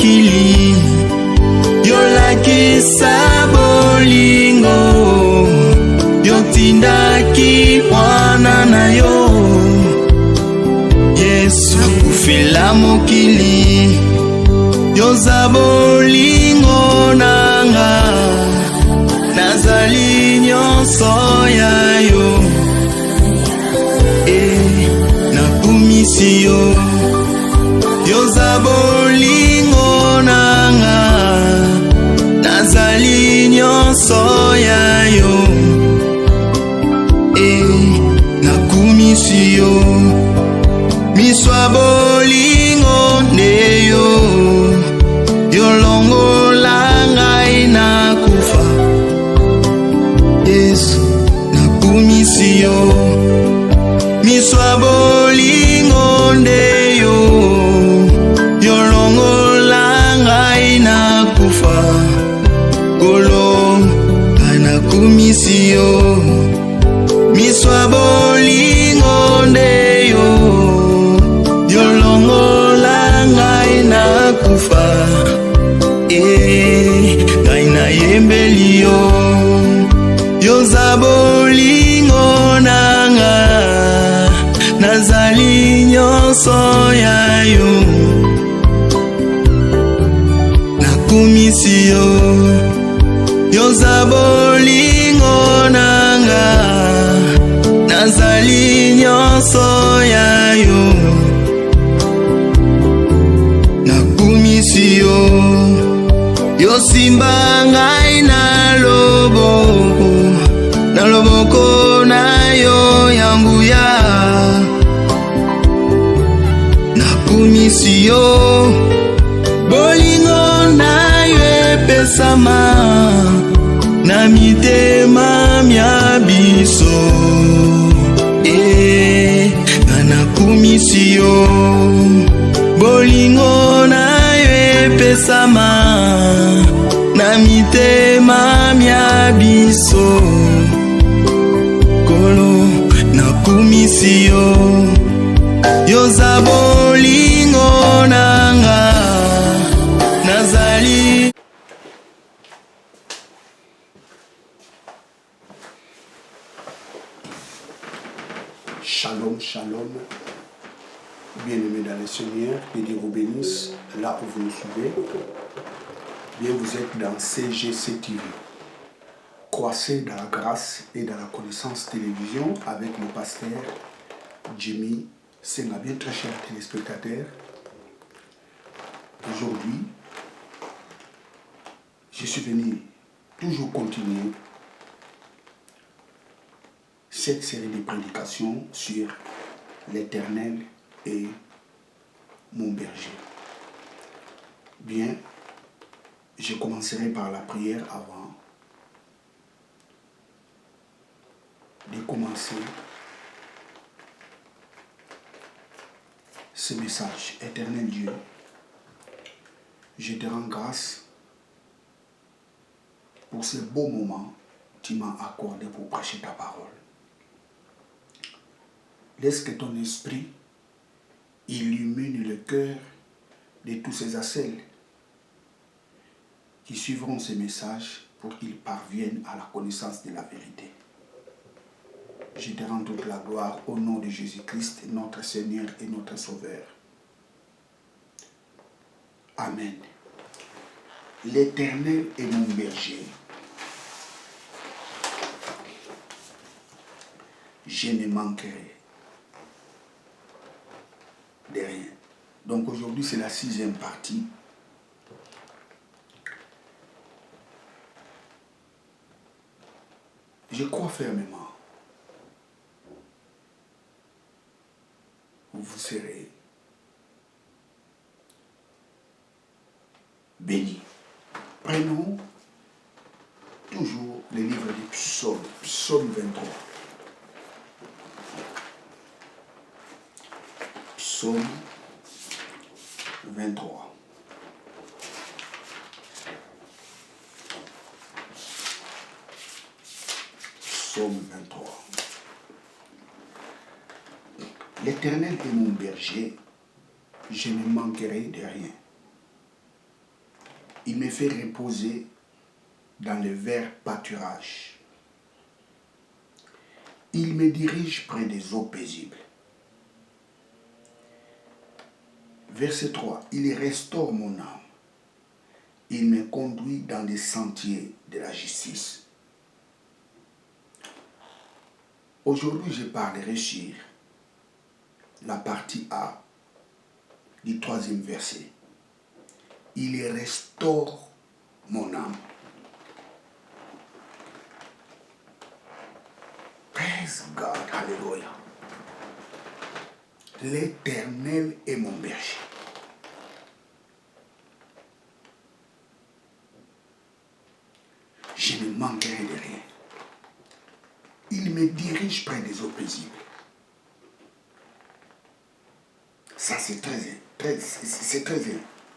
mokili yolakisa bolingo yotindaki mwana na yo Yesu akufela mokili yoza bolingo nanga nazali nyonso ya yo nakumisi yo yoza bolingo nanga nazali nyonso ya yo nakumisi yo miswa bolingo nde yo yolongola ngai nakufa Yesu nakumisi yo miswa bolingo nde yo yolongola ngai nakufa kolo ngai nakumisi yo miswa bolingo nde yo yolongola ngai nakufa ngai nayembeli yo yoza bolingo nanga nazali nyonso ya yo nakumisi yo yoza bolingo nanga nazali nyonso ya yo nakumisi yo yosimba ngai na loboko na yo ya nguya nakumisi yo bolingo na yo epesama na mitema mya biso nakumisi yo bolingo na yo epesama na mitema mya biso kolo nakumisi yo yoza bolingo nanga nazali. Shalom, shalom, bien-aimés dans le Seigneur, que Dieu vous bénisse, là où vous nous suivez. Bien, vous êtes dans CGC TV. Croissez dans la grâce et dans la connaissance télévision avec le pasteur Jimmy Senga. Bien, très chers téléspectateurs, aujourd'hui, je suis venu toujours continuer cette série de prédications sur l'Éternel et mon berger. Bien, je commencerai par la prière avant de commencer ce message. Éternel Dieu, je te rends grâce pour ce beau moment que tu m'as accordé pour prêcher ta parole. Laisse que ton esprit illumine le cœur de tous ces assels qui suivront ces messages pour qu'ils parviennent à la connaissance de la vérité. Je te rends toute la gloire au nom de Jésus-Christ, notre Seigneur et notre Sauveur. Amen. L'Éternel est mon berger. Je ne manquerai de rien. Donc aujourd'hui, c'est la 6e partie. Je crois fermement, vous serez bénis. Prenons toujours le livre des psaumes, psaume 23. Psaume 23. Psaume 23. L'Éternel est mon berger, je ne manquerai de rien. Il me fait reposer dans les verts pâturages. Il me dirige près des eaux paisibles. Verset 3. Il restaure mon âme. Il me conduit dans les sentiers de la justice. Aujourd'hui, je parlerai sur la partie A du 3e verset. Il restaure mon âme. Praise God, hallelujah. L'Éternel est mon berger. Je ne manquerai de rien. Il me dirige près des eaux paisibles. Ça, c'est très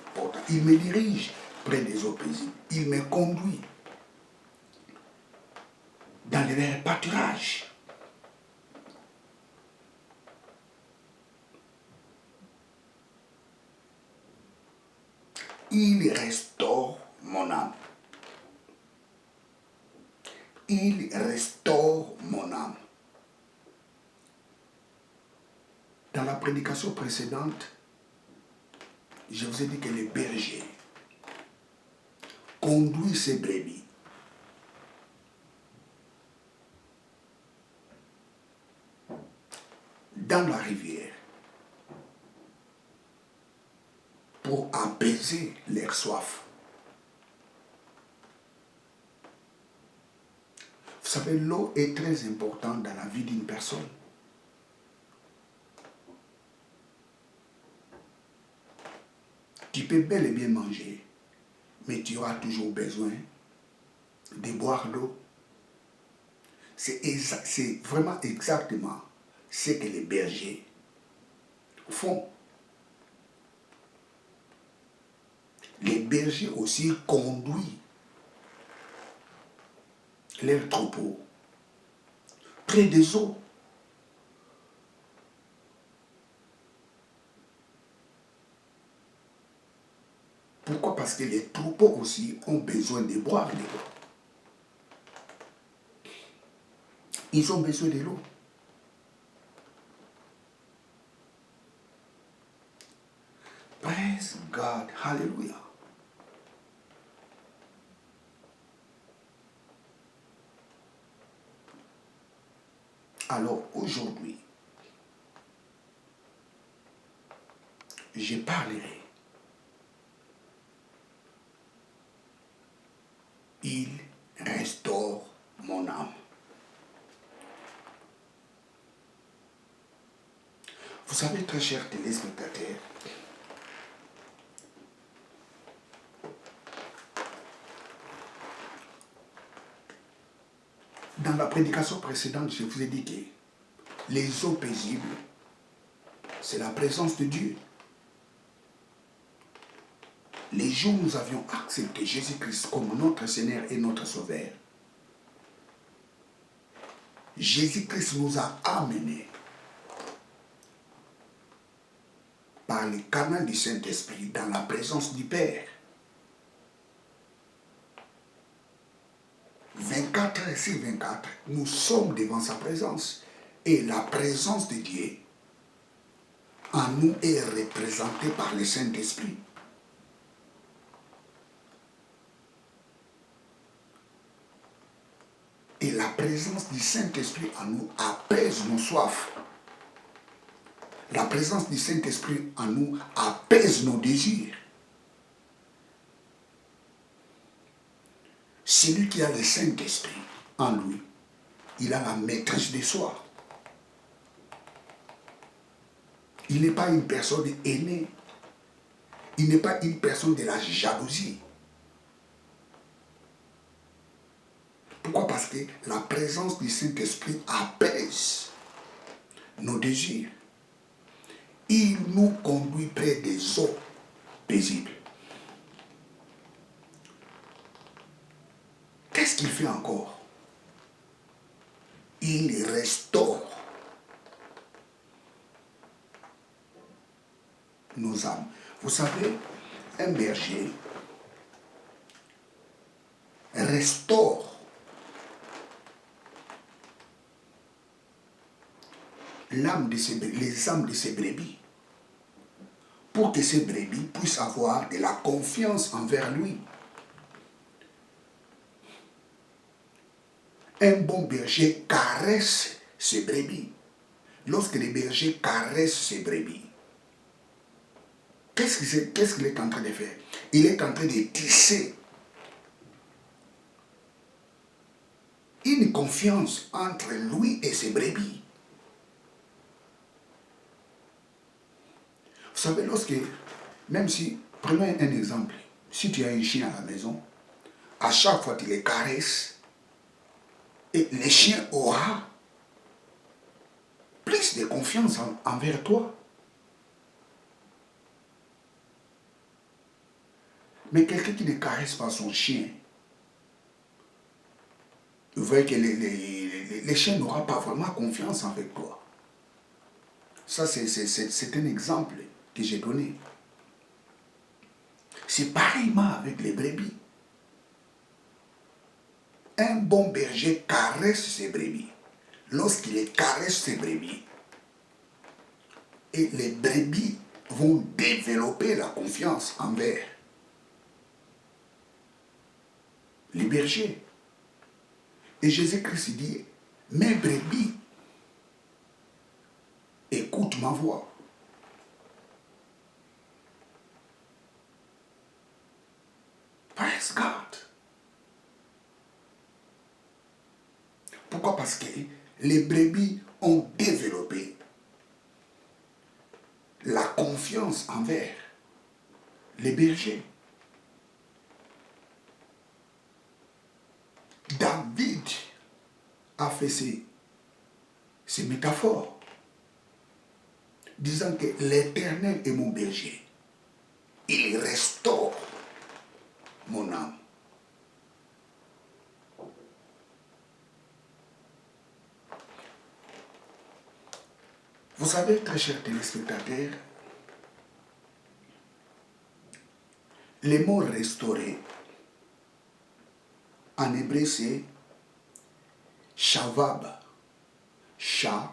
important. Il me dirige près des eaux paisibles. Il me conduit dans les verts pâturages. Il restaure mon âme. Il restaure mon âme. Dans la prédication précédente, je vous ai dit que le berger conduit ses brebis dans la rivière pour apaiser leur soif. Vous savez, l'eau est très importante dans la vie d'une personne. Tu peux bel et bien manger, mais tu auras toujours besoin de boire l'eau. C'est vraiment exactement ce que les bergers font. Les bergers aussi conduisent leurs troupeaux près des eaux. Pourquoi? Parce que les troupeaux aussi ont besoin de boire de l'eau. Ils ont besoin de l'eau. Praise God. Hallelujah. Alors aujourd'hui, je parlerai. Il restaure mon âme. Vous savez, très chers téléspectateurs, dans la prédication précédente, je vous ai dit que les eaux paisibles, c'est la présence de Dieu. Les jours où nous avions accepté Jésus-Christ comme notre Seigneur et notre Sauveur, Jésus-Christ nous a amenés par le canal du Saint-Esprit dans la présence du Père. 24 heures sur 24, nous sommes devant sa présence. Et la présence de Dieu en nous est représentée par le Saint-Esprit. Et la présence du Saint-Esprit en nous apaise nos soifs. La présence du Saint-Esprit en nous apaise nos désirs. Celui qui a le Saint-Esprit en lui, il a la maîtrise de soi. Il n'est pas une personne aînée. Il n'est pas une personne de la jalousie. Pourquoi? Parce que la présence du Saint-Esprit apaise nos désirs. Il nous conduit près des eaux paisibles. Qu'est-ce qu'il fait encore? Il restaure nos âmes. Vous savez, un berger restaure l'âme de les âmes de ces brebis pour que ces brebis puissent avoir de la confiance envers lui. Un bon berger caresse ses brebis. Lorsque le berger caresse ses brebis, qu'est-ce qu'il est en train de faire? Il est en train de tisser une confiance entre lui et ses brebis. Vous savez, même si, prenons un exemple, si tu as un chien à la maison, à chaque fois tu les caresses, et le chien aura plus de confiance envers toi. Mais quelqu'un qui ne caresse pas son chien, vous voyez que les chiens n'auront pas vraiment confiance avec toi. Ça, c'est un exemple que j'ai donné. C'est pareillement avec les brebis. Un bon berger caresse ses brebis. Lorsqu'il caresse ses brebis, et les brebis vont développer la confiance envers les bergers. Et Jésus-Christ dit, mes brebis écoutent ma voix. Praise God. Pourquoi? Parce que les brebis ont développé la confiance envers les bergers. David a fait ces métaphores, disant que l'Éternel est mon berger. Il restaure mon âme. Vous savez, très chers téléspectateurs, les mots restaurés, en hébreu c'est shavab. Shavab.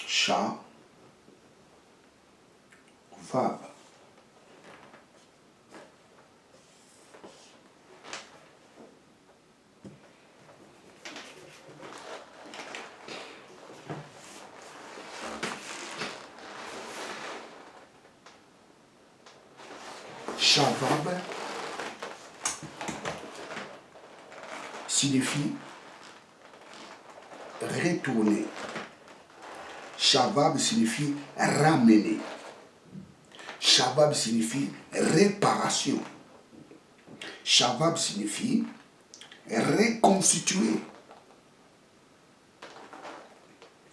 Shavab. Shavab signifie retourner. Shavab signifie ramener. Shavab signifie réparation. Shavab signifie reconstituer.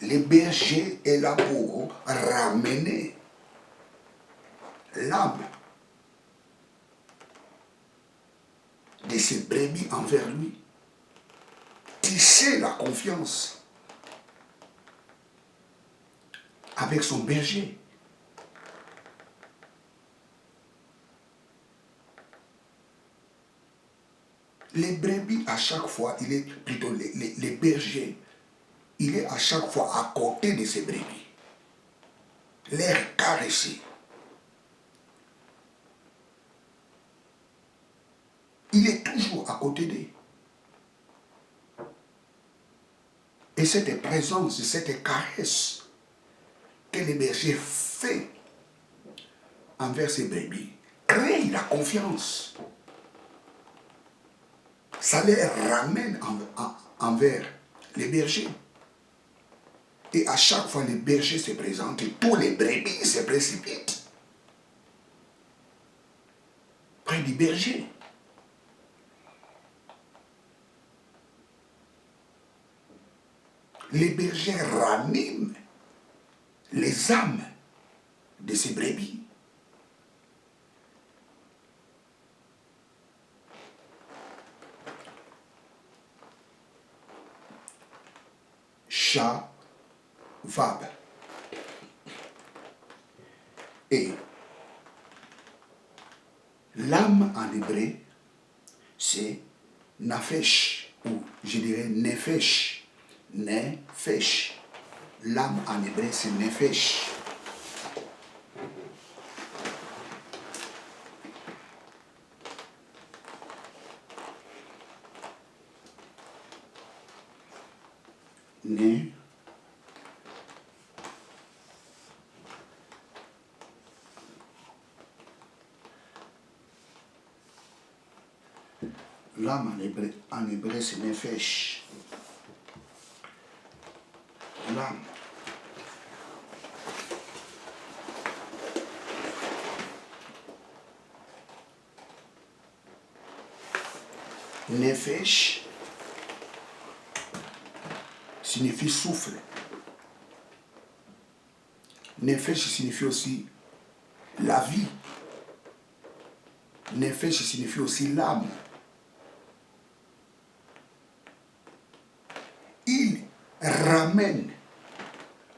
Le berger est là pour ramener l'âme de ses brebis envers lui. Tisser la confiance avec son berger. Les brebis, à chaque fois, plutôt les bergers, il est à chaque fois à côté de ses brebis. Les caresser. Il est toujours à côté d'eux. Et cette présence, cette caresse que le berger fait envers ses brebis crée la confiance. Ça les ramène envers les bergers. Et à chaque fois les bergers se présentent, tous les brebis se précipitent près du berger. Les bergers raniment les âmes de ses brebis. Shavab. Et l'âme en hébreu, c'est nafesh, ou je dirais nefesh. Nefesh. L'âme en hébreu, c'est nefesh. L'âme en hébreu, c'est nefesh. L'âme. Nefesh signifie souffle. Nefesh signifie aussi la vie. Nefesh signifie aussi l'âme. Il ramène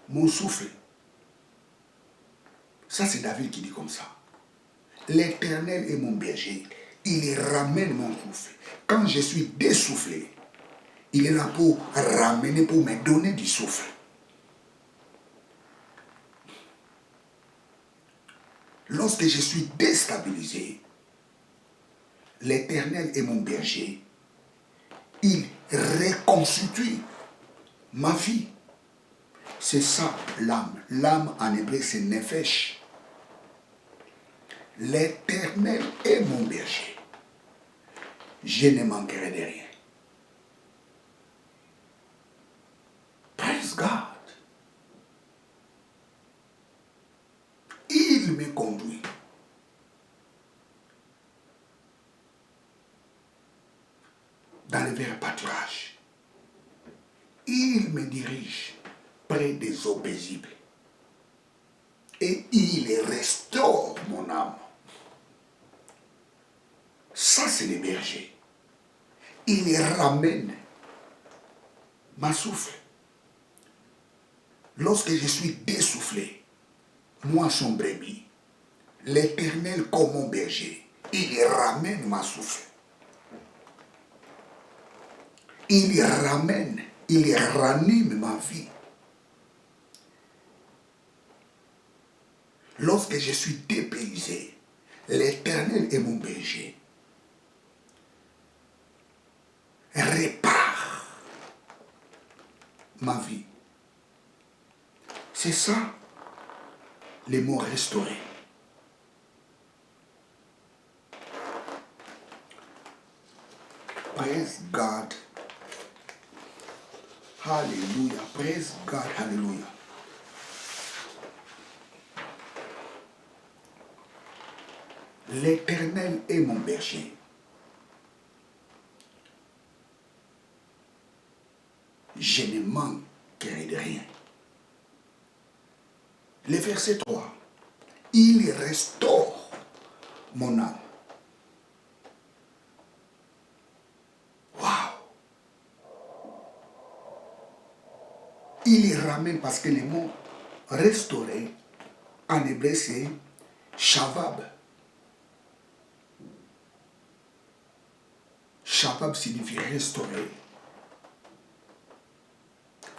mon souffle. Ça, c'est David qui dit comme ça. L'Éternel est mon berger. Il ramène mon souffle. Quand je suis dessoufflé, il est là pour ramener, pour me donner du souffle. Lorsque je suis déstabilisé, l'Éternel est mon berger. Il reconstitue ma vie. C'est ça l'âme. L'âme en hébreu, c'est nefesh. L'Éternel est mon berger. Je ne manquerai de rien. Praise God. Il me conduit. Dans le vert pâturage. Il me dirige près des eaux paisibles. Et il restaure mon âme. Ça, c'est le berger. Il ramène ma souffle. Lorsque je suis dessoufflé, moi, son brebis, l'Éternel comme mon berger, il ramène ma souffle. Il ramène, il ranime ma vie. Lorsque je suis dépaysé, l'Éternel est mon berger. Répare ma vie. C'est ça, les mots restaurés. Praise God. Hallelujah. Praise God. Hallelujah. L'Éternel est mon berger. Je ne manquerai de rien. Le verset 3. Il restaure mon âme. Waouh! Il ramène parce que le mot restaurer en hébreu c'est shavab. Shavab signifie restaurer,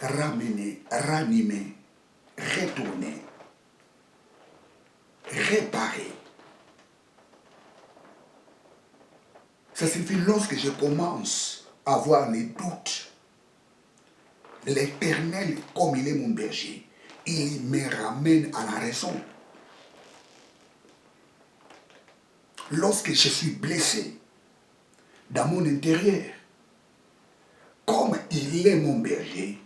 ramener, ranimer, retourner, réparer. Ça signifie lorsque je commence à avoir les doutes, l'Éternel, comme il est mon berger, il me ramène à la raison. Lorsque je suis blessé dans mon intérieur, comme il est mon berger,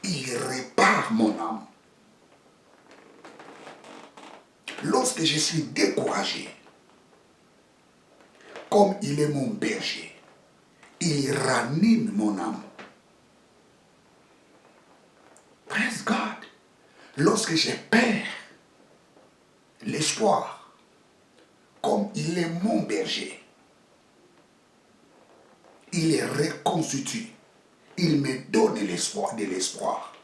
il répare mon âme. Lorsque je suis découragé, comme il est mon berger, il ranime mon âme. Praise God. Lorsque j'ai peur, l'espoir. Comme il est mon berger, il est reconstitué. Il me donne l'espoir de l'espoir.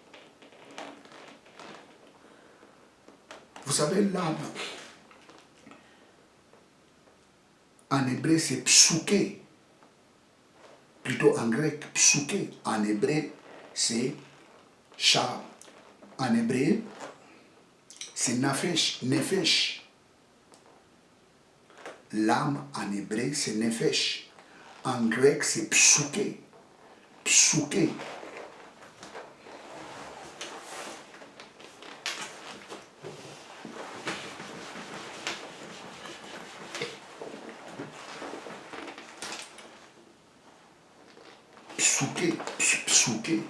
Vous savez, l'âme, en hébreu, c'est psuké. Plutôt en grec, psuké. En hébreu, c'est cha. En hébreu, c'est nefesh. Nefesh. L'âme, en hébreu, c'est nefesh. En grec, c'est psuké. Psuké. Psuké. Psuké.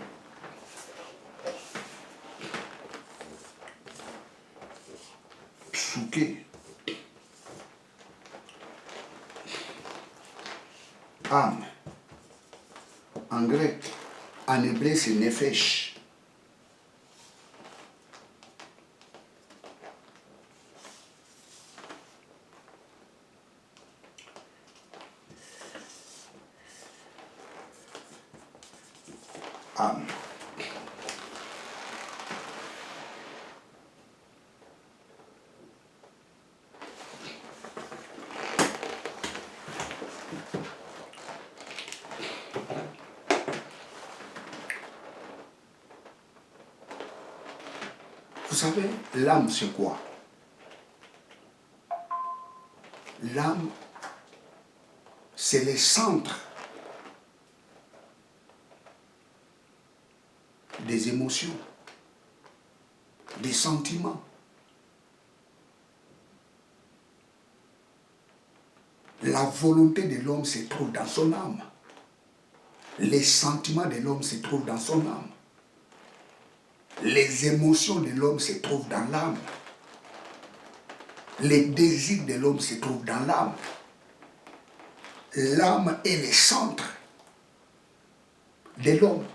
Psuké. Âme. En grec, en hébreu, c'est nefesh. Âme. Vous savez, l'âme, c'est quoi? L'âme, c'est le centre des émotions, des sentiments. La volonté de l'homme se trouve dans son âme. Les sentiments de l'homme se trouvent dans son âme. Les émotions de l'homme se trouvent dans l'âme. Les désirs de l'homme se trouvent dans l'âme. L'âme est le centre de l'homme.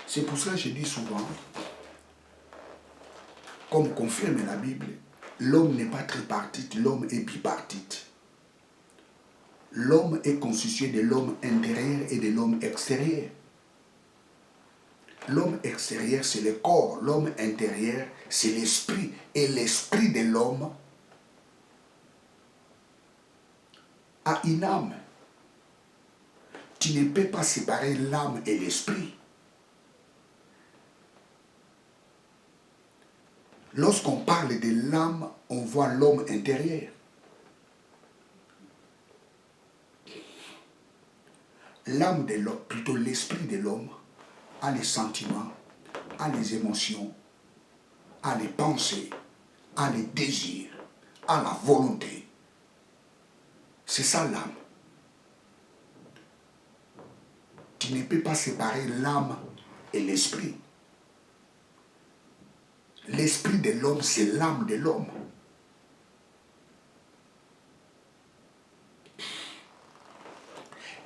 C'est pour ça que je dis souvent, comme confirme la Bible, l'homme n'est pas tripartite, l'homme est bipartite. L'homme est constitué de l'homme intérieur et de l'homme extérieur. L'homme extérieur, c'est le corps. L'homme intérieur, c'est l'esprit. Et l'esprit de l'homme a une âme. Tu ne peux pas séparer l'âme et l'esprit. Lorsqu'on parle de l'âme, on voit l'homme intérieur. L'âme de l'homme, plutôt l'esprit de l'homme, a les sentiments, a les émotions, a les pensées, a les désirs, a la volonté. C'est ça l'âme. Tu ne peux pas séparer l'âme et l'esprit. L'esprit de l'homme, c'est l'âme de l'homme.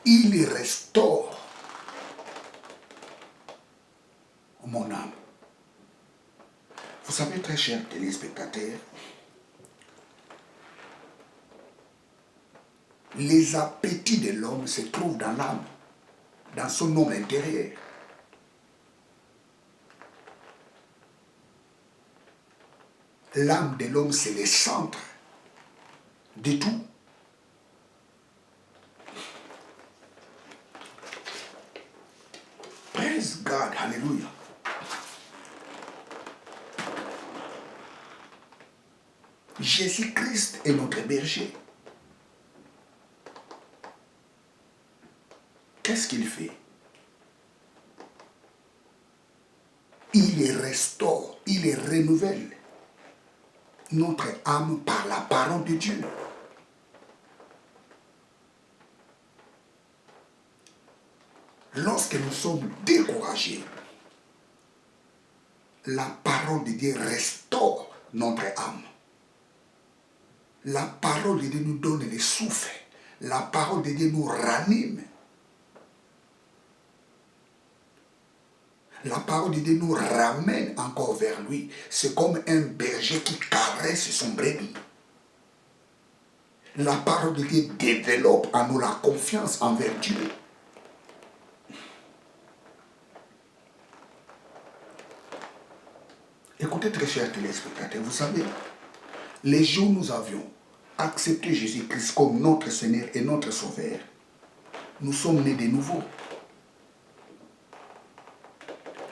Il restaure mon âme. Vous savez, très chers téléspectateurs, les appétits de l'homme se trouvent dans l'âme, dans son homme intérieur. L'âme de l'homme, c'est le centre de tout. Praise God, hallelujah. Jésus-Christ est notre berger. Qu'est-ce qu'il fait? Il les restaure, il les renouvelle. Notre âme par la parole de Dieu. Lorsque nous sommes découragés, la parole de Dieu restaure notre âme. La parole de Dieu nous donne le souffle. La parole de Dieu nous ranime. La parole de Dieu nous ramène encore vers lui. C'est comme un berger qui caresse son brebis. La parole de Dieu développe en nous la confiance envers Dieu. Écoutez, très chers téléspectateurs, vous savez, les jours où nous avions accepté Jésus-Christ comme notre Seigneur et notre Sauveur, nous sommes nés de nouveau.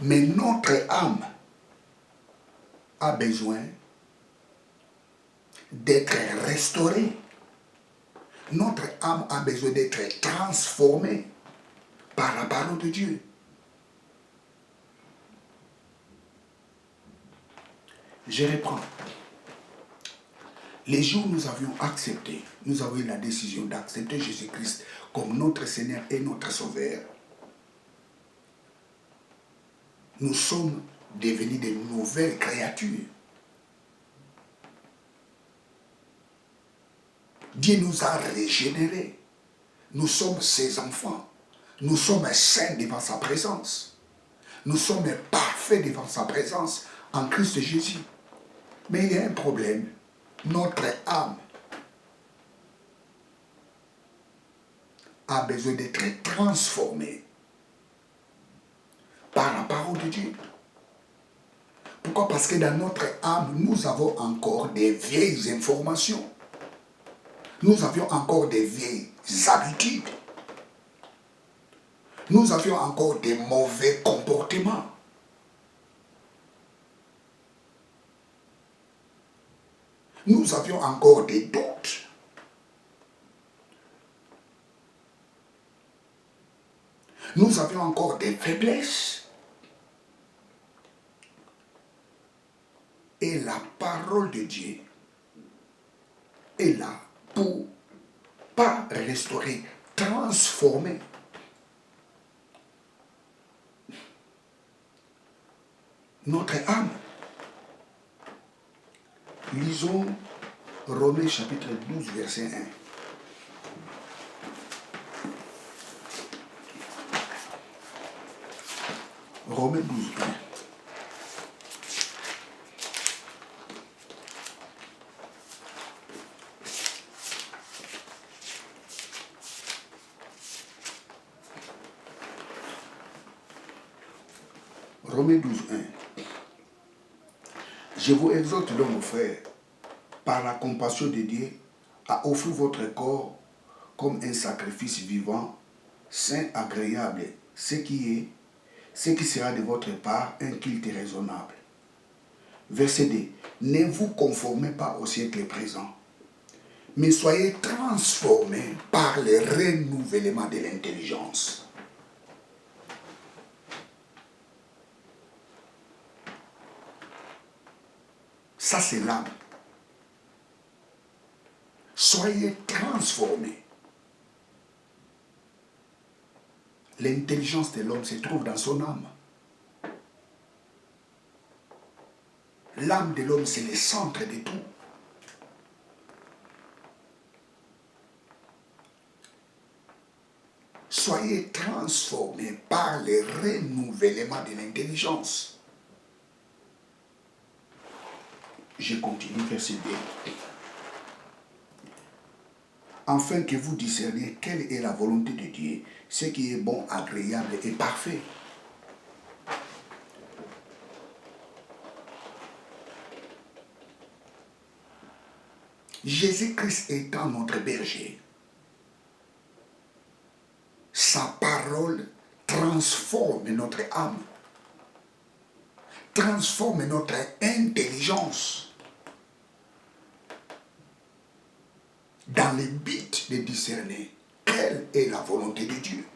Mais notre âme a besoin d'être restaurée. Notre âme a besoin d'être transformée par la parole de Dieu. Je reprends. Les jours où nous avions accepté, nous avons eu la décision d'accepter Jésus-Christ comme notre Seigneur et notre Sauveur. Nous sommes devenus de nouvelles créatures. Dieu nous a régénérés. Nous sommes ses enfants. Nous sommes saints devant sa présence. Nous sommes parfaits devant sa présence en Christ Jésus. Mais il y a un problème. Notre âme a besoin d'être transformée par la parole de Dieu. Pourquoi? Parce que dans notre âme, nous avons encore des vieilles informations. Nous avions encore des vieilles habitudes. Nous avions encore des mauvais comportements. Nous avions encore des doutes. Nous avions encore des faiblesses. Et la parole de Dieu est là pour pas restaurer, transformer. Notre âme. Lisons Romains chapitre 12, verset 1. Romains 12, 1. Romains 12, 1. Je vous exhorte donc, mon frère, par la compassion de Dieu, à offrir votre corps comme un sacrifice vivant, saint, agréable, ce qui sera de votre part un culte raisonnable. Verset 2. Ne vous conformez pas au siècle présent, mais soyez transformés par le renouvellement de l'intelligence. Ça, c'est l'âme. Soyez transformés. L'intelligence de l'homme se trouve dans son âme. L'âme de l'homme, c'est le centre de tout. Soyez transformés par le renouvellement de l'intelligence. Je continue, verset 2. Afin que vous discerniez quelle est la volonté de Dieu, ce qui est bon, agréable et parfait. Jésus-Christ étant notre berger, sa parole transforme notre âme, transforme notre intelligence dans le but de discerner quelle est la volonté de Dieu.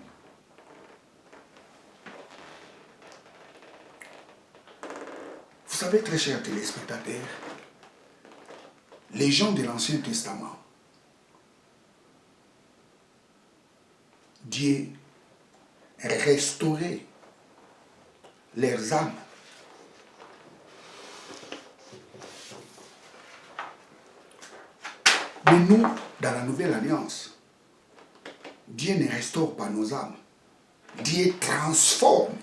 Vous savez, très chers téléspectateurs, les gens de l'Ancien Testament, Dieu restaurait leurs âmes. Mais nous, dans la Nouvelle Alliance, Dieu ne restaure pas nos âmes. Dieu transforme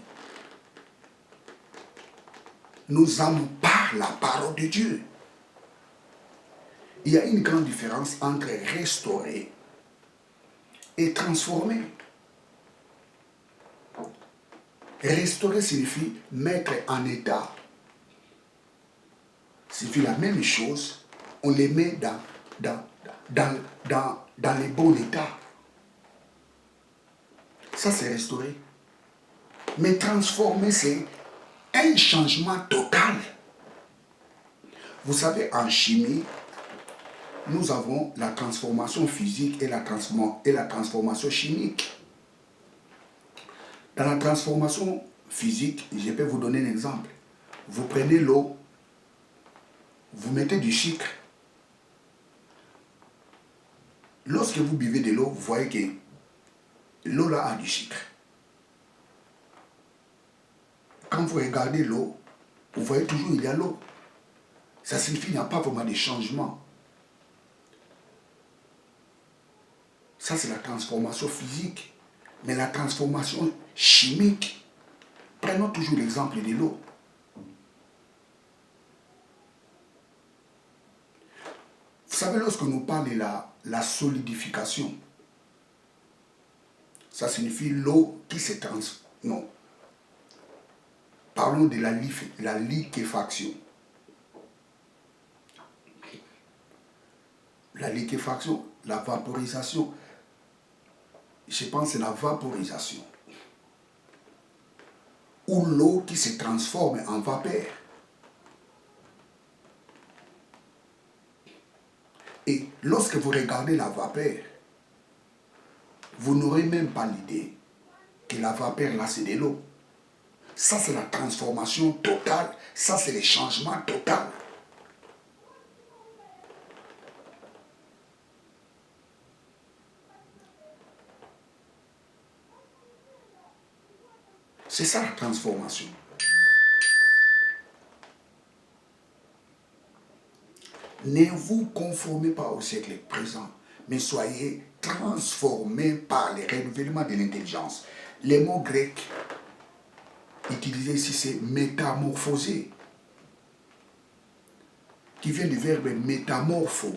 nos âmes par la parole de Dieu. Il y a une grande différence entre restaurer et transformer. Restaurer signifie mettre en état. Signifie la même chose, on les met dans les bons états. Ça, c'est restaurer. Mais transformer, c'est un changement total. Vous savez, en chimie, nous avons la transformation physique et la transformation chimique. Dans la transformation physique, je peux vous donner un exemple. Vous prenez l'eau, vous mettez du sucre. Lorsque vous buvez de l'eau, vous voyez que l'eau là a du sucre. Quand vous regardez l'eau, vous voyez toujours qu'il y a l'eau. Ça signifie qu'il n'y a pas vraiment de changement. Ça, c'est la transformation physique. Mais la transformation chimique, prenons toujours l'exemple de l'eau. Vous savez, lorsque nous parlons de la solidification, ça signifie l'eau qui se transforme. Non. Parlons de la liquéfaction. La liquéfaction, la vaporisation, je pense que c'est la vaporisation. Ou l'eau qui se transforme en vapeur. Et lorsque vous regardez la vapeur, vous n'aurez même pas l'idée que la vapeur là c'est de l'eau. Ça c'est la transformation totale, ça c'est le changement total. C'est ça la transformation. Ne vous conformez pas au siècle présent, mais soyez transformés par le renouvellement de l'intelligence. Le mot grec utilisé ici, c'est métamorphoser, qui vient du verbe métamorpho.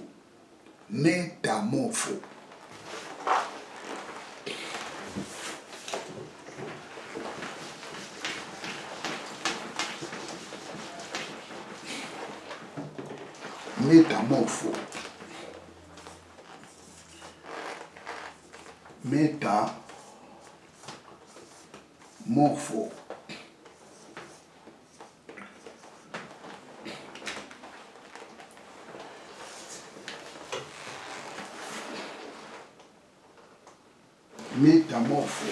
Métamorpho. Métamorpho. Métamorpho. Métamorpho.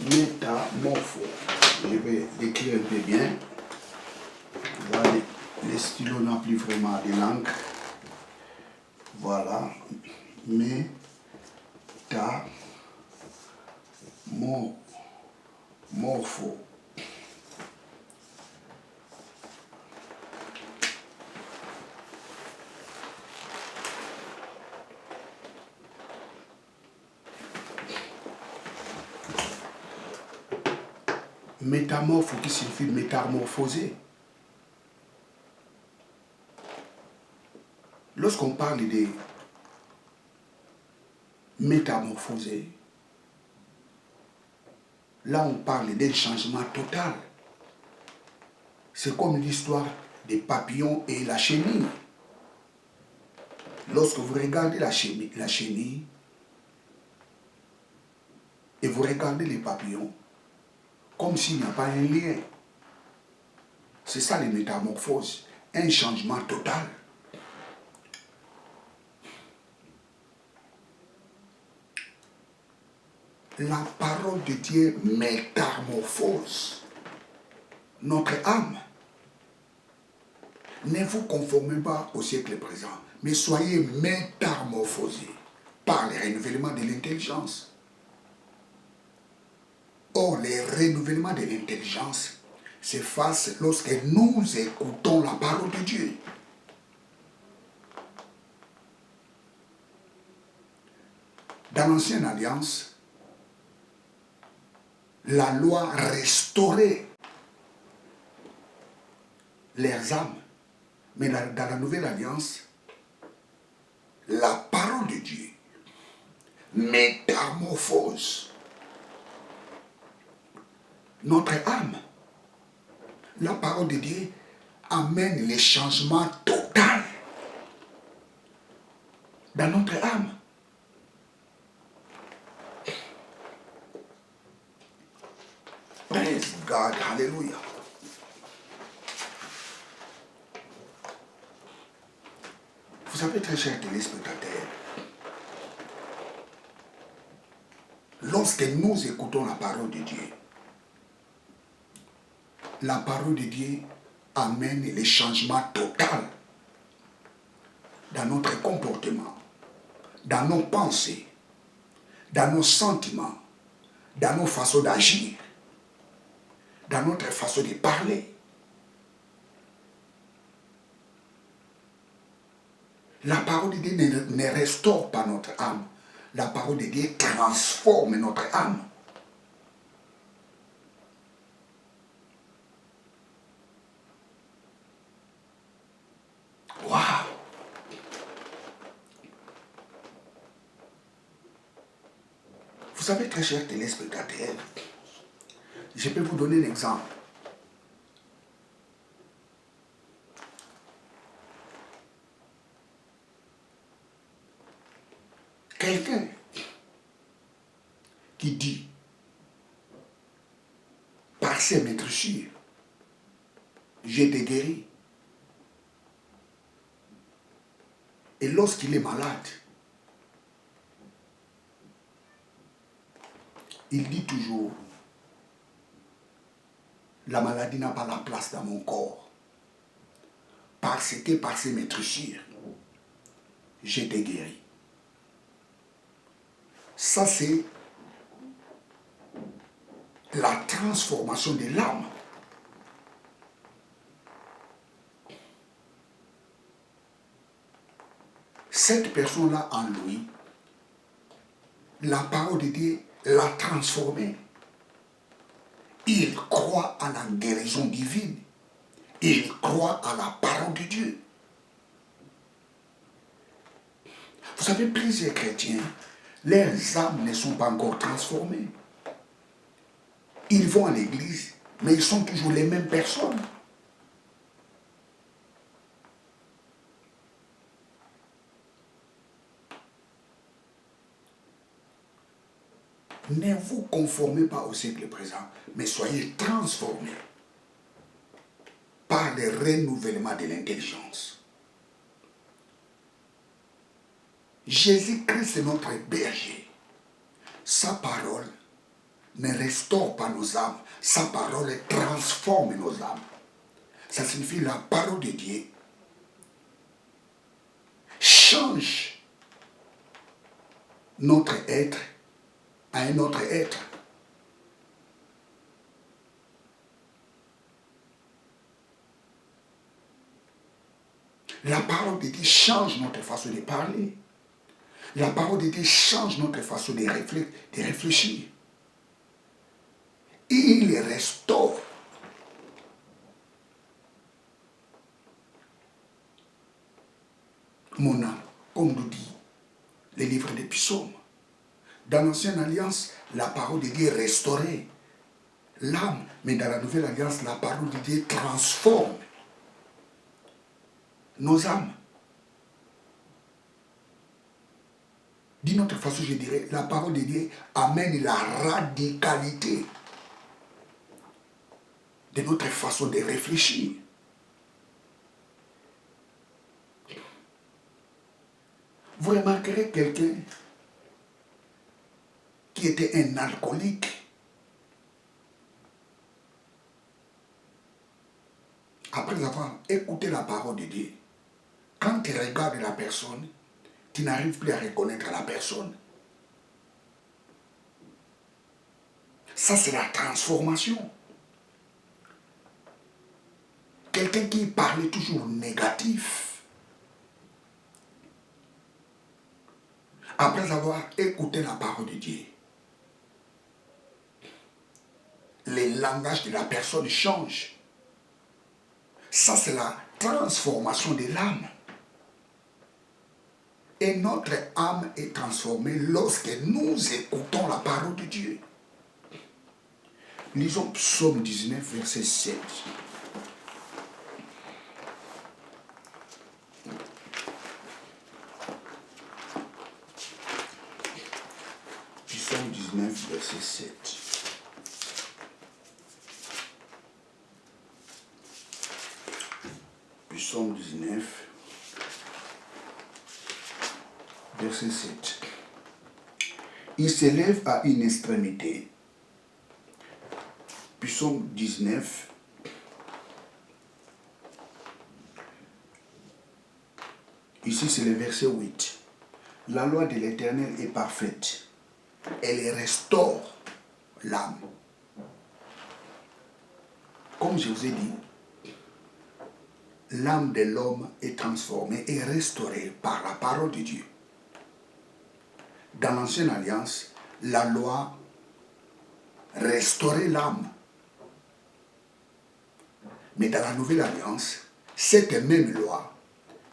Métamorpho. Je vais écrire un peu bien. Voilà, les stylos n'ont plus vraiment de l'encre. Voilà. Métamorpho. Métamorpho qui signifie métamorphoser. Lorsqu'on parle de métamorphoser, là on parle d'un changement total. C'est comme l'histoire des papillons et la chenille. Lorsque vous regardez la chenille et vous regardez les papillons, comme s'il n'y a pas un lien. C'est ça les métamorphoses, un changement total. La parole de Dieu métamorphose notre âme. Ne vous conformez pas au siècle présent, mais soyez métamorphosés par le renouvellement de l'intelligence. Or, le renouvellement de l'intelligence s'efface lorsque nous écoutons la parole de Dieu. Dans l'Ancienne Alliance, la loi restaurait leurs âmes. Mais dans la nouvelle alliance, la parole de Dieu métamorphose notre âme. La parole de Dieu amène les changements total dans notre âme. Praise God, hallelujah. Vous savez, très chers téléspectateurs, lorsque nous écoutons la parole de Dieu, la parole de Dieu amène les changements totaux dans notre comportement, dans nos pensées, dans nos sentiments, dans nos façons d'agir, dans notre façon de parler. La parole de Dieu ne restaure pas notre âme. La parole de Dieu transforme notre âme. Waouh! Vous savez, très chers téléspectateurs, je peux vous donner un exemple. Quelqu'un qui dit, par ses maîtresses, j'ai été guéri. Et lorsqu'il est malade, il dit toujours, la maladie n'a pas la place dans mon corps. Parce que par ses maîtresses, j'ai été guéri. Ça, c'est la transformation de l'âme. Cette personne-là en lui, la parole de Dieu l'a transformé. Il croit à la guérison divine. Il croit à la parole de Dieu. Vous savez, plusieurs chrétiens, leurs âmes ne sont pas encore transformées. Ils vont à l'église, mais ils sont toujours les mêmes personnes. Ne vous conformez pas au siècle présent, mais soyez transformés par le renouvellement de l'intelligence. Jésus-Christ est notre berger. Sa parole ne restaure pas nos âmes. Sa parole transforme nos âmes. Ça signifie la parole de Dieu change notre être à un autre être. La parole de Dieu change notre façon de parler. La parole de Dieu change notre façon de réfléchir. Il restaure mon âme, comme nous dit le livre des psaumes. Dans l'Ancienne Alliance, la parole de Dieu restaurait l'âme, mais dans la Nouvelle Alliance, la parole de Dieu transforme nos âmes. D'une autre façon, je dirais, la parole de Dieu amène la radicalité de notre façon de réfléchir. Vous remarquerez quelqu'un qui était un alcoolique. Après avoir écouté la parole de Dieu, quand tu regardes la personne, tu n'arrives plus à reconnaître la personne. Ça, c'est la transformation. Quelqu'un qui parlait toujours négatif, après avoir écouté la parole de Dieu, le langage de la personne change. Ça, c'est la transformation de l'âme. Et notre âme est transformée lorsque nous écoutons la parole de Dieu. Lisons Psaume 19, verset 7. Psaume 19, verset 7. Psaume 19, verset 7. Il s'élève à une extrémité. Psaume 19, ici c'est le verset 8. La loi de l'Éternel est parfaite. Elle restaure l'âme. Comme je vous ai dit, l'âme de l'homme est transformée et restaurée par la parole de Dieu. Dans l'Ancienne Alliance, la loi restaurait l'âme. Mais dans la Nouvelle Alliance, cette même loi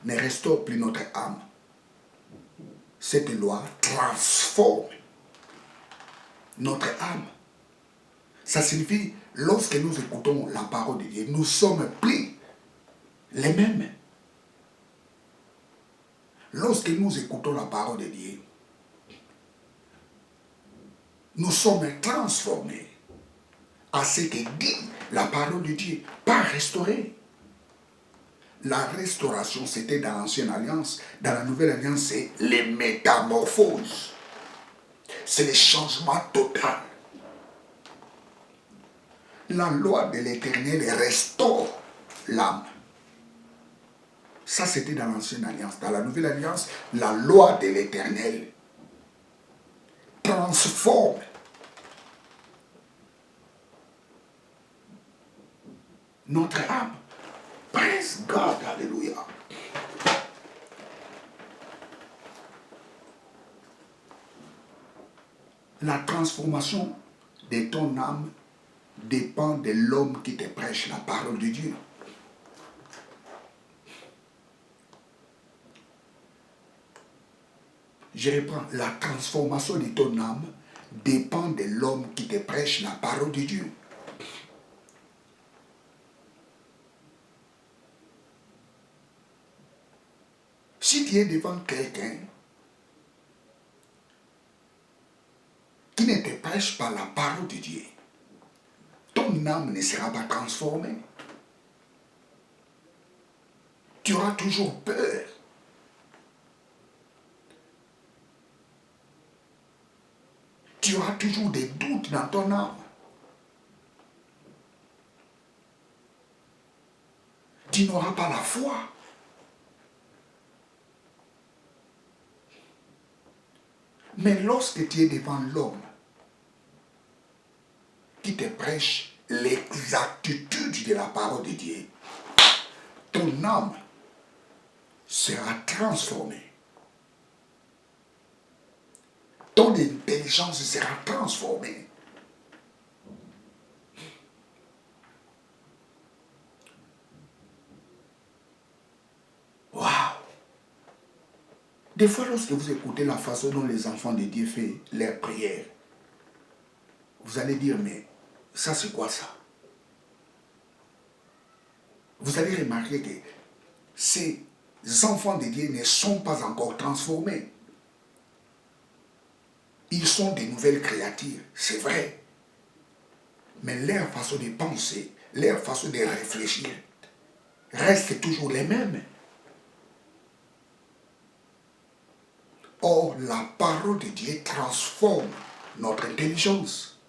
ne restaure plus notre âme. Cette loi transforme notre âme. Ça signifie, lorsque nous écoutons la parole de Dieu, nous sommes plus les mêmes. Lorsque nous écoutons la parole de Dieu, nous sommes transformés à ce que dit la parole de Dieu, pas restaurés. La restauration, c'était dans l'Ancienne Alliance. Dans la Nouvelle Alliance, c'est les métamorphoses. C'est le changement total. La loi de l'Éternel restaure l'âme. Ça, c'était dans l'Ancienne Alliance. Dans la Nouvelle Alliance, la loi de l'Éternel transforme notre âme. Praise God, alléluia. La transformation de ton âme dépend de l'homme qui te prêche la parole de Dieu. Je reprends, la transformation de ton âme dépend de l'homme qui te prêche la parole de Dieu. Si tu es devant quelqu'un qui ne te prêche pas la parole de Dieu, ton âme ne sera pas transformée. Tu auras toujours peur. Tu auras toujours des doutes dans ton âme. Tu n'auras pas la foi. Mais lorsque tu es devant l'homme qui te prêche l'exactitude de la parole de Dieu, ton âme sera transformée. Ton intelligence sera transformée. Waouh! Des fois, lorsque vous écoutez la façon dont les enfants de Dieu font leurs prières, vous allez dire, mais ça c'est quoi ça? Vous allez remarquer que ces enfants de Dieu ne sont pas encore transformés. Ils sont des nouvelles créatures, c'est vrai. Mais leur façon de penser, leur façon de réfléchir restent toujours les mêmes. Or, la parole de Dieu transforme notre intelligence.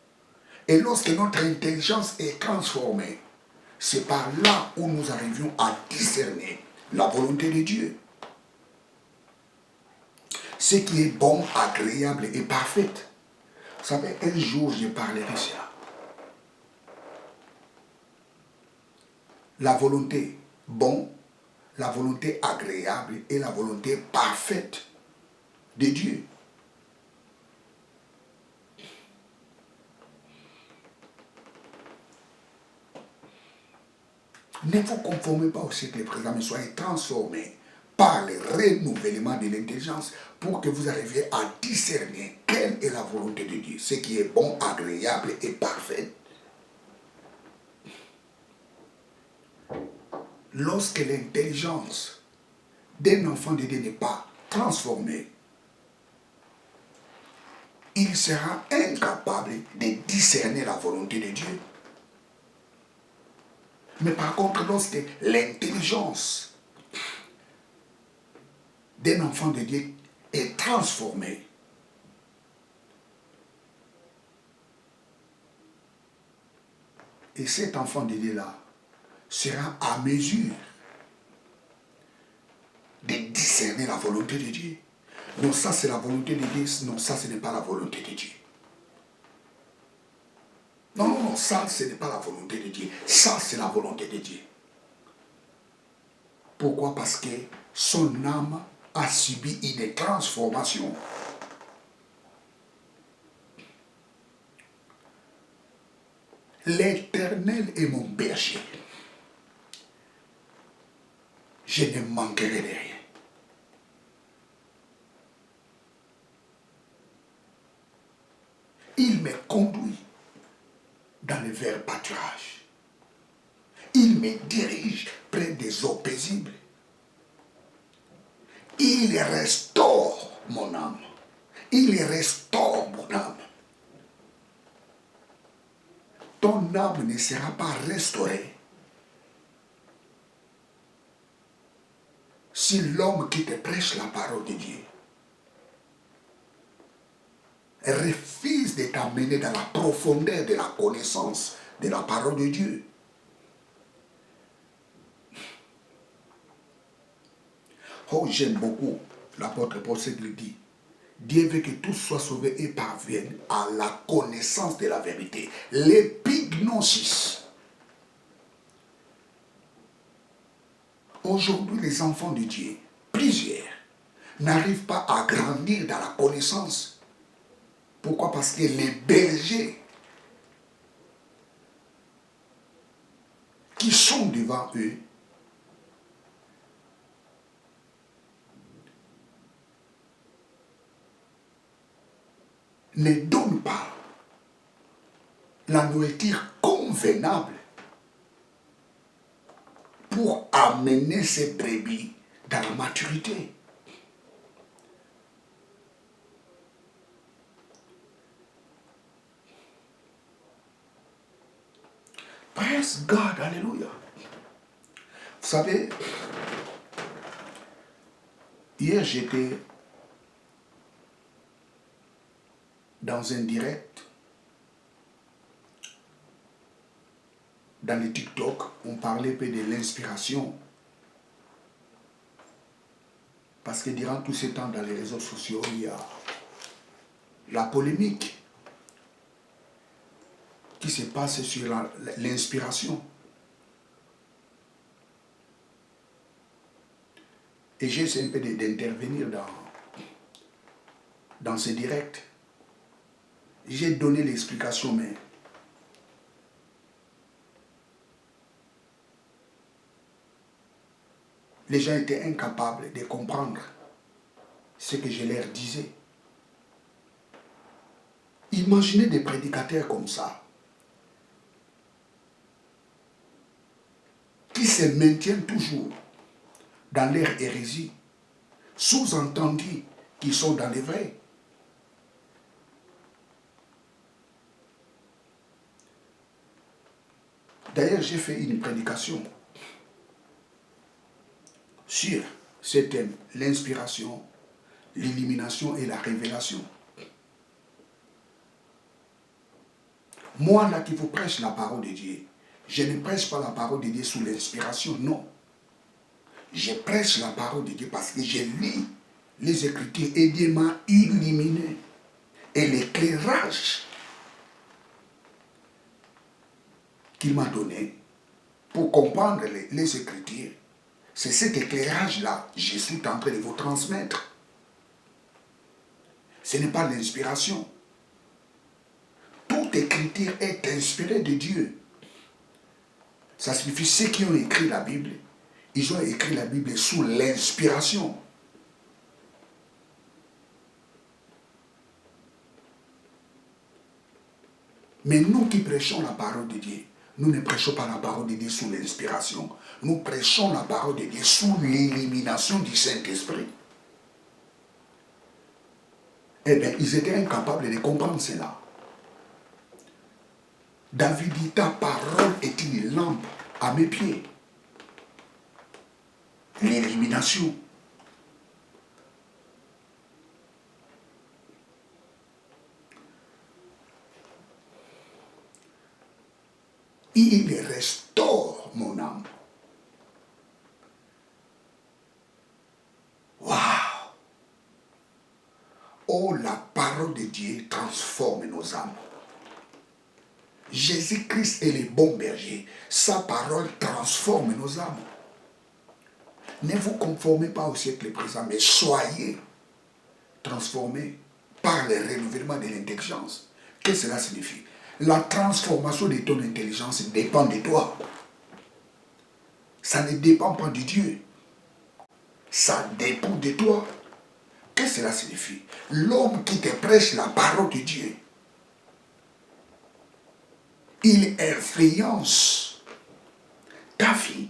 Et lorsque notre intelligence est transformée, c'est par là où nous arrivions à discerner la volonté de Dieu. Ce qui est bon, agréable et parfait. Vous savez, un jour, je parlerai de ça. La volonté bon, la volonté agréable et la volonté parfaite de Dieu. Ne vous conformez pas au siècle présent, mais soyez transformés par le renouvellement de l'intelligence pour que vous arriviez à discerner quelle est la volonté de Dieu, ce qui est bon, agréable et parfait. Lorsque l'intelligence d'un enfant de Dieu n'est pas transformée, il sera incapable de discerner la volonté de Dieu. Mais par contre, lorsque l'intelligence d'un enfant de Dieu est transformée, et cet enfant de Dieu-là sera à mesure de discerner la volonté de Dieu. Non, ça c'est la volonté de Dieu, non, ça ce n'est pas la volonté de Dieu. Non, non, non, ça ce n'est pas la volonté de Dieu, ça c'est la volonté de Dieu. Pourquoi? Parce que son âme a subi une transformation. L'Éternel est mon berger. Je ne manquerai de rien. Il me conduit dans les verts pâturages. Il me dirige près des eaux paisibles. Il restaure mon âme. Il restaure mon âme. Ton âme ne sera pas restaurée si l'homme qui te prêche la parole de Dieu refuse de t'amener dans la profondeur de la connaissance de la parole de Dieu. Oh, j'aime beaucoup l'apôtre Paul qui le dit. Dieu veut que tous soient sauvés et parviennent à la connaissance de la vérité. L'épignosis. Aujourd'hui, les enfants de Dieu, plusieurs, n'arrivent pas à grandir dans la connaissance. Pourquoi? Parce que les bergers qui sont devant eux ne donnent pas la nourriture convenable pour amener ces brebis dans la maturité. Praise God, alléluia. Vous savez, hier j'étais dans un direct, dans les TikTok, on parlait peu de l'inspiration. Parce que durant tout ce temps, dans les réseaux sociaux, il y a la polémique qui se passe sur l'inspiration. Et j'ai essayé un peu d'intervenir dans ce direct. J'ai donné l'explication, mais les gens étaient incapables de comprendre ce que je leur disais. Imaginez des prédicateurs comme ça, qui se maintiennent toujours dans leur hérésie, sous-entendu qu'ils sont dans les vrais. D'ailleurs, j'ai fait une prédication sur ce thème, l'inspiration, l'illumination et la révélation. Moi, là, qui vous prêche la parole de Dieu, je ne prêche pas la parole de Dieu sous l'inspiration, non. Je prêche la parole de Dieu parce que je lis les Écritures et Dieu m'a illuminé. Et l'éclairage qu'il m'a donné pour comprendre les Écritures, c'est cet éclairage-là que je suis en train de vous transmettre. Ce n'est pas l'inspiration. Toute écriture est inspirée de Dieu. Ça signifie ceux qui ont écrit la Bible, ils ont écrit la Bible sous l'inspiration. Mais nous qui prêchons la parole de Dieu, nous ne prêchons pas la parole de Dieu sous l'inspiration. Nous prêchons la parole de Dieu sous l'élimination du Saint-Esprit. Eh bien, ils étaient incapables de comprendre cela. David dit, ta parole est une lampe à mes pieds. L'élimination. Il restaure mon âme. Waouh! Oh, la parole de Dieu transforme nos âmes. Jésus-Christ est le bon berger. Sa parole transforme nos âmes. Ne vous conformez pas au siècle présent, mais soyez transformés par le renouvellement de l'intelligence. Qu'est-ce que cela signifie? La transformation de ton intelligence dépend de toi. Ça ne dépend pas de Dieu. Ça dépend de toi. Qu'est-ce que cela signifie? L'homme qui te prêche la parole de Dieu, il influence ta vie.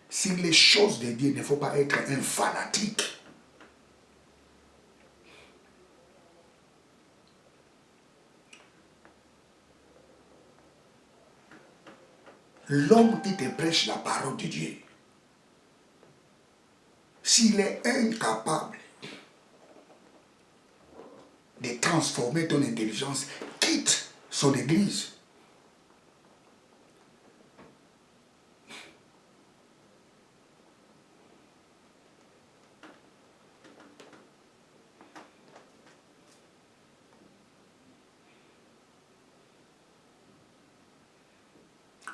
Si les choses de Dieu, il ne faut pas être un fanatique. L'homme qui te prêche la parole de Dieu, s'il est incapable de transformer ton intelligence, quitte son église.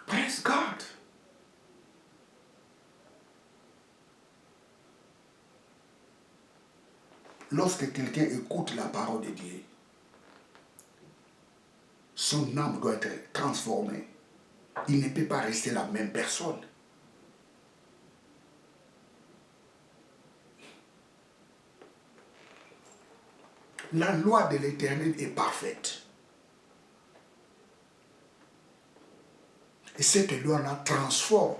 Praise God. Lorsque quelqu'un écoute la parole de Dieu, son âme doit être transformée. Il ne peut pas rester la même personne. La loi de l'Éternel est parfaite. Et cette loi-là transforme,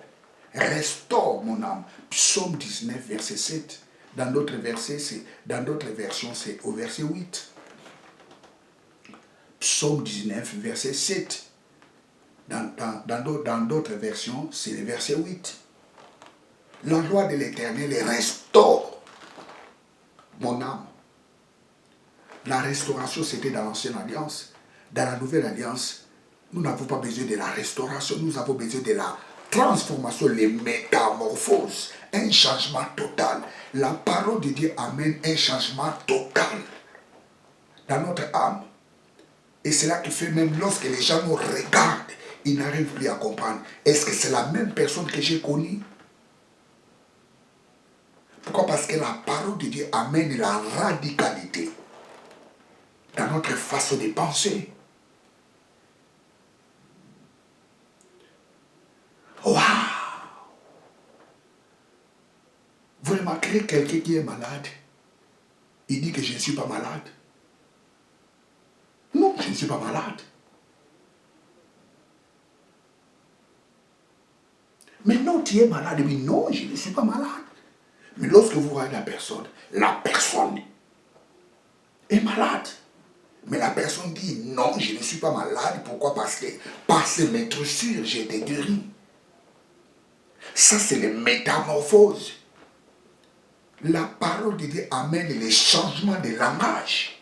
restaure mon âme. Psaume 19, verset 7. Dans d'autres versions, c'est au verset 8. Psaume 19, verset 7. Dans d'autres versions, c'est le verset 8. La loi de l'Éternel restaure mon âme. La restauration, c'était dans l'Ancienne Alliance. Dans la Nouvelle Alliance, nous n'avons pas besoin de la restauration, nous avons besoin de la transformation, les métamorphoses, un changement total. La parole de Dieu amène un changement total dans notre âme. Et c'est là qui fait même lorsque les gens nous regardent, ils n'arrivent plus à comprendre. Est-ce que c'est la même personne que j'ai connue? Pourquoi? Parce que la parole de Dieu amène la radicalité dans notre façon de penser. Waouh! Vous remarquerez quelqu'un qui est malade, il dit que je ne suis pas malade. Non, je ne suis pas malade. Mais non, tu es malade. Mais non, je ne suis pas malade. Mais lorsque vous voyez la personne est malade. Mais la personne dit non, je ne suis pas malade. Pourquoi? Parce que par ces maîtres-sûrs, j'ai été guéri. Ça, c'est les métamorphoses. La parole de Dieu amène les changements de langage.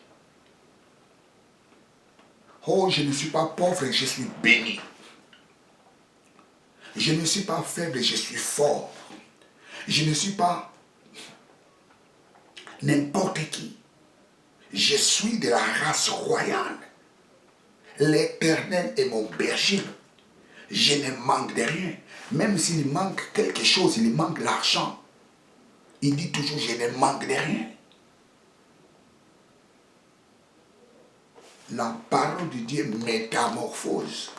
Oh, je ne suis pas pauvre, je suis béni. Je ne suis pas faible, je suis fort. Je ne suis pas n'importe qui. Je suis de la race royale. L'Éternel est mon berger. Je ne manque de rien. Même s'il manque quelque chose, il manque l'argent. Il dit toujours, je ne manque de rien. la parole de Dieu métamorphose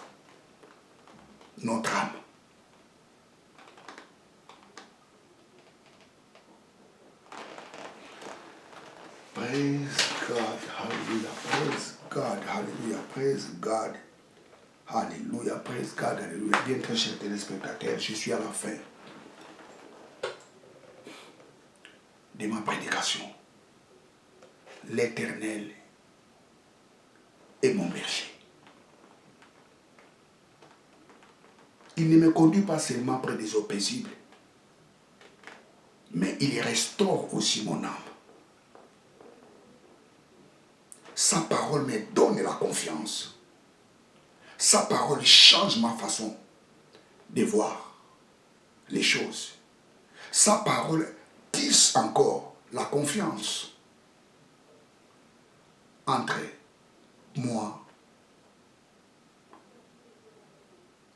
notre âme. Praise God, hallelujah, praise God, hallelujah, praise God, hallelujah, praise God, hallelujah. Bien, très chers téléspectateurs, je suis à la fin de ma prédication. L'Éternel est mon berger. Il ne me conduit pas seulement près des eaux paisibles, mais il restaure aussi mon âme. Sa parole me donne la confiance. Sa parole change ma façon de voir les choses. Sa parole tisse encore la confiance entre moi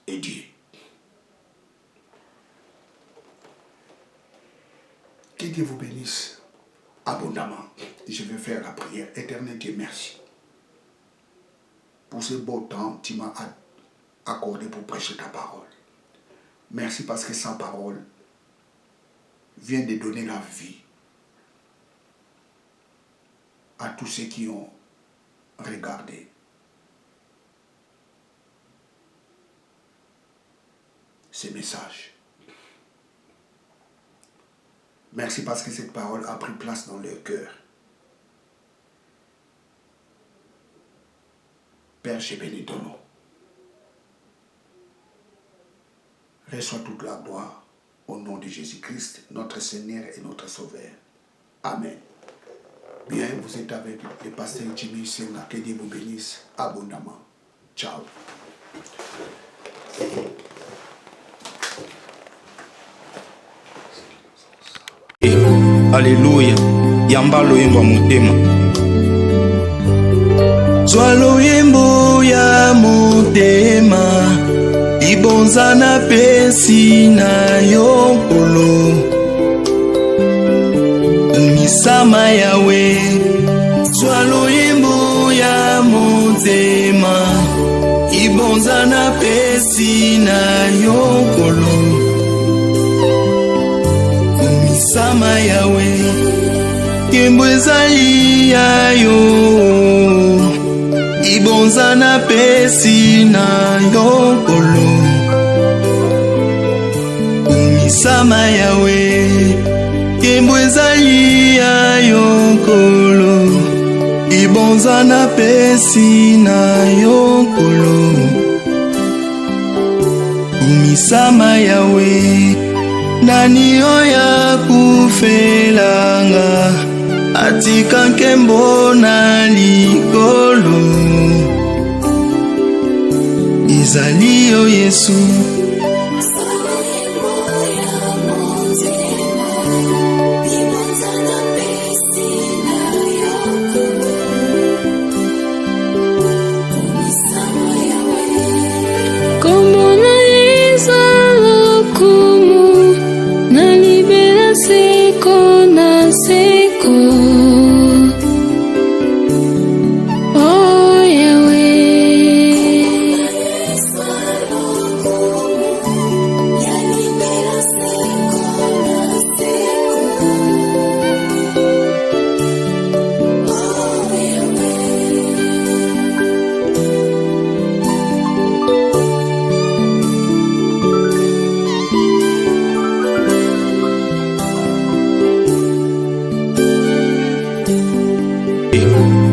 et Dieu. Que Dieu vous bénisse abondamment. Je vais faire la prière. Éternel Dieu, merci pour ce beau temps que tu m'as accordé pour prêcher ta parole. Merci parce que sa parole vient de donner la vie à tous ceux qui ont regardé. Ces messages. Merci parce que cette parole a pris place dans leur cœur. Père, je bénis ton nom. Reçois toute la gloire au nom de Jésus-Christ, notre Seigneur et notre Sauveur. Amen. Bien, vous êtes avec le pasteur Jimmy Senga. Que Dieu vous bénisse abondamment. Ciao. Alléluia. Yamba loyembo motema. Zwa loyembo ya motema. Ibonza na pesi na yokolo. Misama yawe. Zwa loyembo ya motema. Ibonza na pesi na yokolo. Sama yawe Kembo ezali yayo Ibonza na pesi na yokolo Sama yawe Kembo ezali yayo kolo Ibonza na pesi na yokolo Sama yawe Nani oya kufelanga Atika nkembo na likolo Izali o Yesu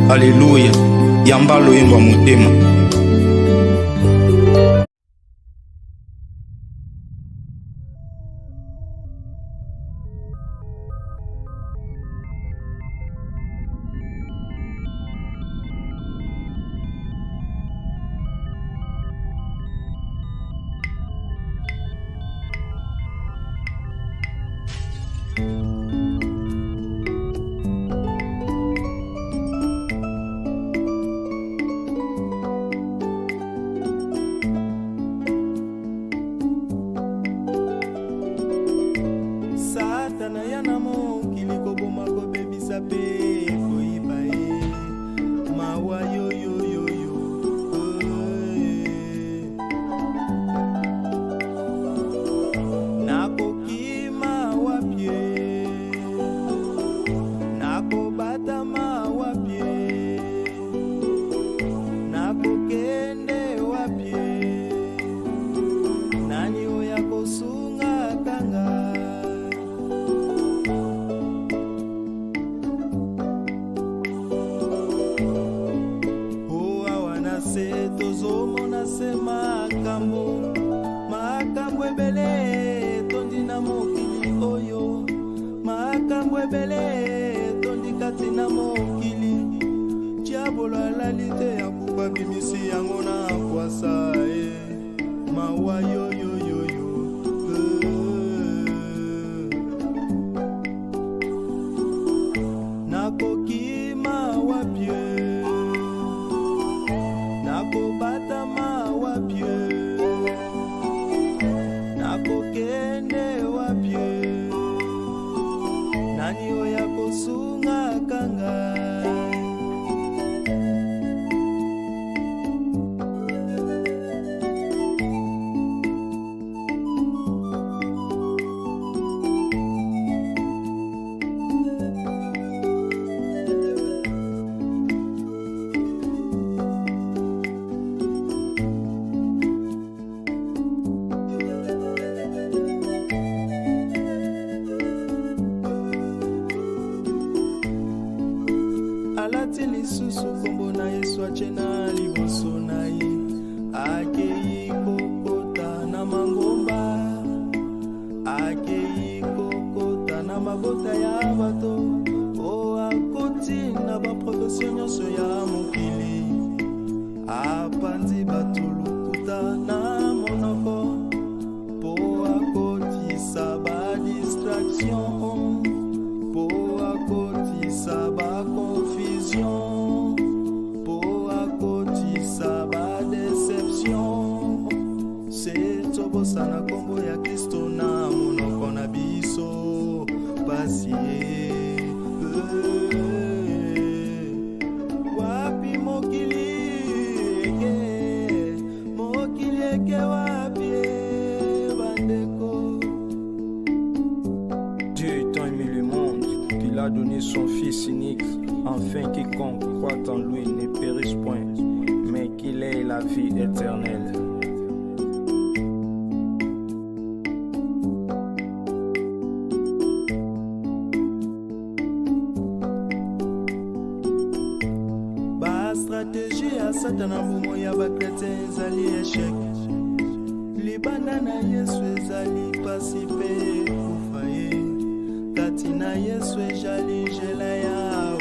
Alléluia. Yamba loyembo motema. tozomona se makambo ebele tondi na mokili oyo, makambo ebele tondi kati na mokili. Diabolo alali te ya kuba bimisi yango na kwasa mawa yoyoyoyo. Nakoki mawa pie, nakobata mawa pie, nakokende wapie, nani oya kosunga kanga. Alati lisusu kombo na Yesu achena liboso na ye, akei kokota na mangomba, akei kokota na mabota ya bato, o akoti na baprofesio nyonso ya mokili, apandi bato lokuta na monoko, po akotisa ba distraction, po akotisa ba confusion, po akotisa ba deception. Se tobosa na kombo ya Kristo na monoko na biso pasi wapi mokili eke wapi bandeko. Dieu tant aimé le monde qu'il a donné son Fils unique, afin quiconque croit en lui ne périsse point, mais qu'il ait la vie éternelle. Ba stratégie ya Satana mbomo ya bakretien ezali échec, libanda na Yesu ezali pasi mpe kufa ye, kati na Yesu ejali njela ya